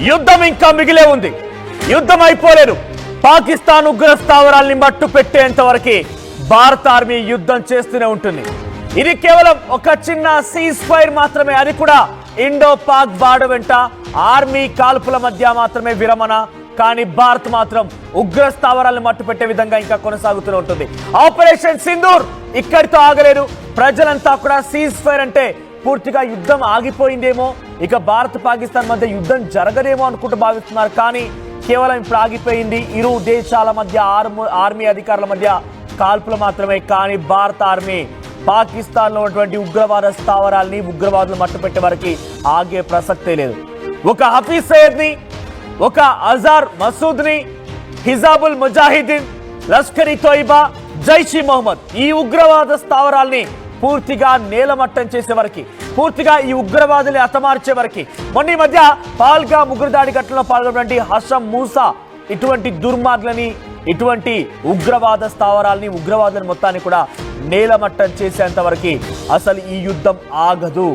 యుద్ధం ఇంకా మిగిలే ఉంది. యుద్ధం అయిపోలేదు. పాకిస్తాన్ ఉగ్ర స్థావరాల్ని మట్టు పెట్టేంత వరకు భారత ఆర్మీ యుద్ధం చేస్తూనే ఉంటుంది. ఇది కేవలం ఒక చిన్న సీజ్ ఫైర్ మాత్రమే. అది కూడా ఇండో పాక్ బార్డర్ వెంట ఆర్మీ కాల్పుల మధ్య మాత్రమే విరమణ. కానీ భారత్ మాత్రం ఉగ్ర స్థావరాలను మట్టు పెట్టే విధంగా ఇంకా కొనసాగుతూనే ఉంటుంది. ఆపరేషన్ సింధూర్ ఇక్కడితో ఆగలేదు. ప్రజలంతా కూడా సీజ్ ఫైర్ అంటే పూర్తిగా యుద్ధం ఆగిపోయిందేమో, ఇక భారత్ పాకిస్తాన్ మధ్య యుద్ధం జరగదేమో అనుకుంటూ భావిస్తున్నారు. కానీ కేవలం ఇప్పుడు ఆగిపోయింది ఇరు దేశాల మధ్య ఆర్మీ అధికారుల మధ్య కాల్పులు మాత్రమే. కానీ భారత ఆర్మీ పాకిస్తాన్ లో ఉన్నటువంటి ఉగ్రవాద స్థావరాల్ని ఉగ్రవాదులు మట్టుపెట్టే వరకు ఆగే ప్రసక్తే లేదు. ఒక హఫీజ్ సయ్యద్ ని, ఒక అజార్ మసూద్ ని, హిజాబుల్ ముజాహిదీన్, లష్కర్-ఇ తోయిబా, జైష్ ఇ మొహమ్మద్ ఈ ఉగ్రవాద స్థావరాల్ని పూర్తిగా నేలమట్టం చేసే వరకు, పూర్తిగా ఈ ఉగ్రవాదుల్ని హతమార్చే వరకు, మొన్న ఈ మధ్య పాల్గా ఉగ్రదాడి ఘటనలో పాల్గొన్నటువంటి హషం మూసా ఇటువంటి దుర్మార్గులని, ఇటువంటి ఉగ్రవాద స్థావరాల్ని ఉగ్రవాదులను మొత్తాన్ని కూడా నేలమట్టం చేసేంత వరకు అసలు ఈ యుద్ధం ఆగదు.